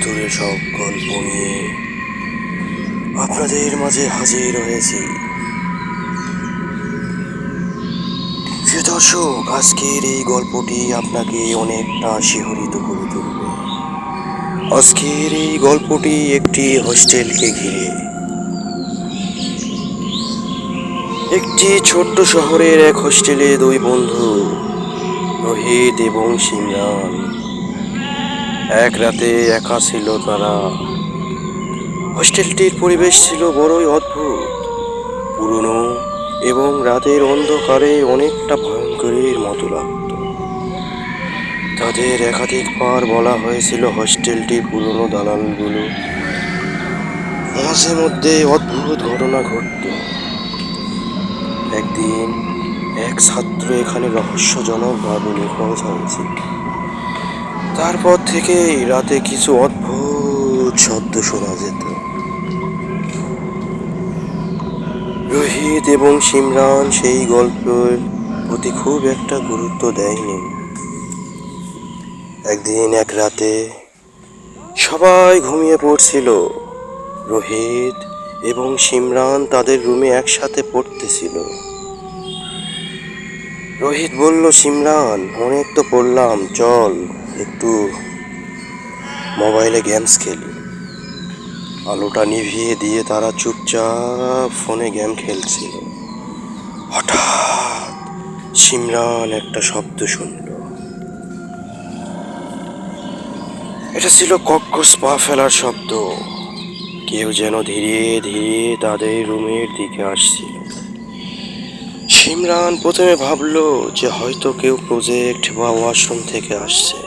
ভুতুড়ে সব গল্প নিয়ে আপনাদের মাঝে হাজির হয়েছি। প্রিয় দর্শক, আজকের এই গল্পটি আপনাকে অনেকটা শিহরিত করে তুলবে। আজকের এই গল্পটি একটি হোস্টেলকে ঘিরে। একটি ছোট্ট শহরের এক হোস্টেলে দুই বন্ধু, রোহিত এবং সিমরান, এক রাতে একা ছিল তারা। হোস্টেলটির পরিবেশ ছিল বড়ই অদ্ভুত, পুরনো এবং রাতের অন্ধকারে অনেকটা ভয়ঙ্করের মতো লাগত। তাদের একাধিকবার বলা হয়েছিল হোস্টেলটি পুরনো দালানগুলো মাঝে মধ্যে অদ্ভুত ঘটনা ঘটত। একদিন এক ছাত্র এখানে রহস্যজনকভাবে নিখোঁজ হয়েছিল। তারপর থেকেই রাতে কিছু অদ্ভুত শব্দ শোনা যেত। রোহিত এবং সিমরান সেই গল্পের প্রতি খুব একটা গুরুত্ব দেয়নি। একদিন এক রাতে সবাই ঘুমিয়ে পড়ছিল। রোহিত এবং সিমরান তাদের রুমে একসাথে পড়তেছিল। রোহিত বলল, সিমরান, অনেক তো পড়লাম, চল একটু মোবাইলে গেমস খেলি। আলোটা নিভিয়ে দিয়ে তারা চুপচাপ ফোনে গেম খেলছিল। হঠাৎ সিমরান একটা শব্দ শুনল। এটা ছিল কক্কস পা ফেলার শব্দ। কেউ যেন ধীরে ধীরে তাদের রুমের দিকে আসছিল। সিমরান প্রথমে ভাবলো যে হয়তো কেউ প্রজেক্ট বা ওয়াশরুম থেকে আসছে,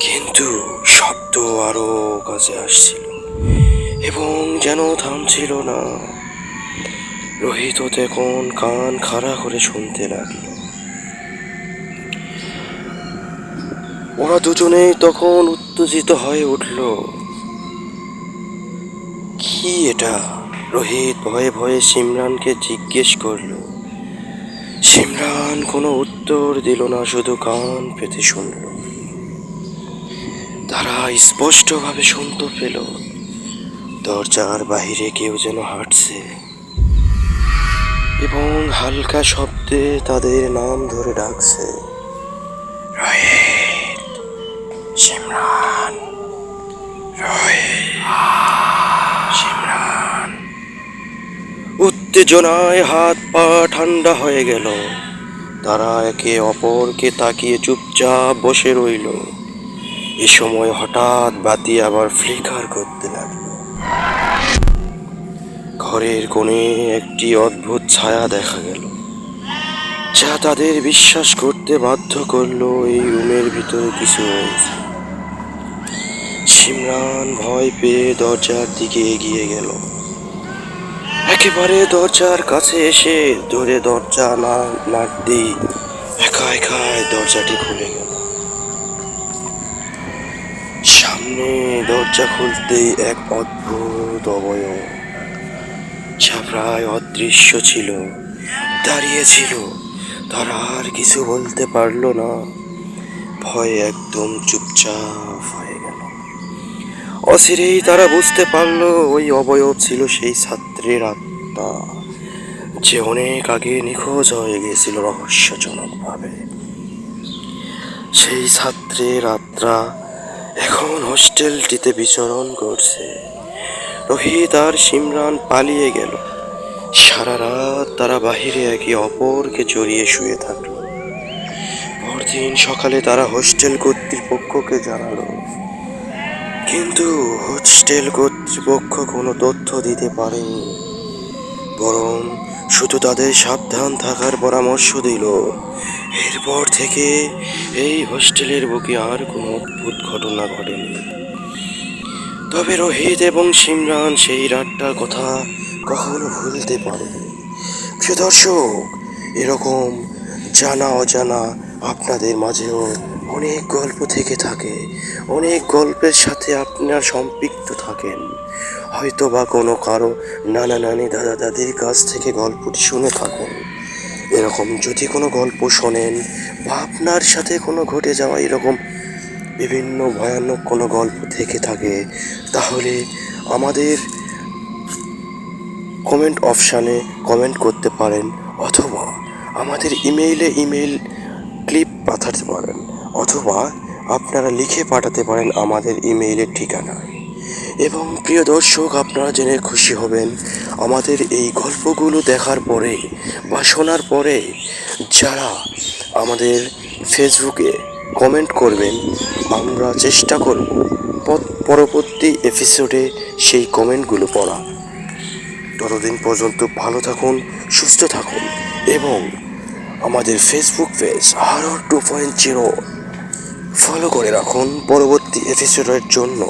কিন্তু শব্দ আরো কাছে আসছিল এবং যেন থামছিল না। রোহিত তখন কান খাড়া করে শুনতে লাগলো। ওরা দুজনেই তখন উত্তেজিত হয়ে উঠল। কি এটা? রোহিত ভয়ে ভয়ে সিমরানকে জিজ্ঞেস করলো। সিমরান কোনো উত্তর দিল না, শুধু কান পেতে শুনল। তারা স্পষ্টভাবে শুনতে পেল দরজার বাহিরে কেউ যেন হাঁটছে এবং হালকা শব্দে তাদের নাম ধরে ডাকছে। রোহিত, সিমরান, রোহিত, সিমরান। উত্তেজনায় হাত পা ঠান্ডা হয়ে গেল। তারা একে অপরকে তাকিয়ে চুপচাপ বসে রইল। এ সময় হঠাৎ বাতি আবার ফ্লিকার করতে লাগলো। ঘরের কোণে একটি অদ্ভুত ছায়া দেখা গেল, যা তাদের বিশ্বাস করতে বাধ্য করলো এই রুমের ভিতরে কিছু হয়েছে। সিমরান ভয় পেয়ে দরজার দিকে এগিয়ে গেল। একেবারে দরজার কাছে এসে ধরে দরজা নাড়তেই একা একাই দরজাটি খুলে গেল। সামনে দরজা খুলতেই এক অদ্ভুত অবয়ব, যা প্রায় অদৃশ্য ছিল, দাঁড়িয়ে ছিল। তারা আর কিছু বলতে পারল না, ভয়ে একদম চুপচাপ হয়ে গেল। অচিরেই তারা বুঝতে পারল ওই অবয়ব ছিল সেই ছাত্রের আত্মা, যে অনেক আগে নিখোঁজ হয়ে গিয়েছিল রহস্যজনকভাবে। সেই ছাত্রের আত্মা এখন হোস্টেলটিতে বিচরণ করছে। রোহিত আর সিমরান পালিয়ে গেল। সারা রাত তারা বাহিরে একে অপরকে জড়িয়ে শুয়ে থাকলো। পরদিন সকালে তারা হোস্টেল কর্তৃপক্ষকে জানালো, কিন্তু হোস্টেল কর্তৃপক্ষ কোনো তথ্য দিতে পারেনি, বরং শুধু তাদের সাবধান থাকার পরামর্শ দিল। এরপর থেকে এই হোস্টেলের বুকে আর কোনো অদ্ভুত ঘটনা ঘটেনি। তবে রোহিত এবং সিমরান সেই রাতটার কথা কখনো ভুলতে পারেনি। প্রিয় দর্শক, এরকম জানা অজানা আপনাদের মাঝেও অনেক গল্প থেকে থাকে, অনেক গল্পের সাথে আপনার সম্পৃক্ত থাকেন। হয়তো বা কোনো কারো নানা নানি দাদা দাদির কাছ থেকে গল্পটি শুনে থাকেন। এরকম যদি কোনো গল্প শোনেন বা আপনার সাথে কোনো ঘটে যাওয়া এরকম বিভিন্ন ভয়ানক কোনো গল্প থেকে থাকে তাহলে আমাদের কমেন্ট অপশানে কমেন্ট করতে পারেন, অথবা আমাদের ইমেইল ক্লিপ পাঠাতে পারেন, অথবা আপনারা লিখে পাঠাতে পারেন আমাদের ইমেইলের ঠিকানায়। এবং প্রিয় দর্শক, আপনারা জেনে খুশি হবেন আমাদের এই গল্পগুলো দেখার পরে বা শোনার পরে যারা আমাদের ফেসবুকে কমেন্ট করবেন, আমরা চেষ্টা করব পরবর্তী এপিসোডে সেই কমেন্টগুলো পড়া। ততদিন পর্যন্ত ভালো থাকুন, সুস্থ থাকুন এবং আমাদের ফেসবুক পেজ হরর 2.0 ফলো করে রাখুন পরবর্তী এপিসোডের জন্য।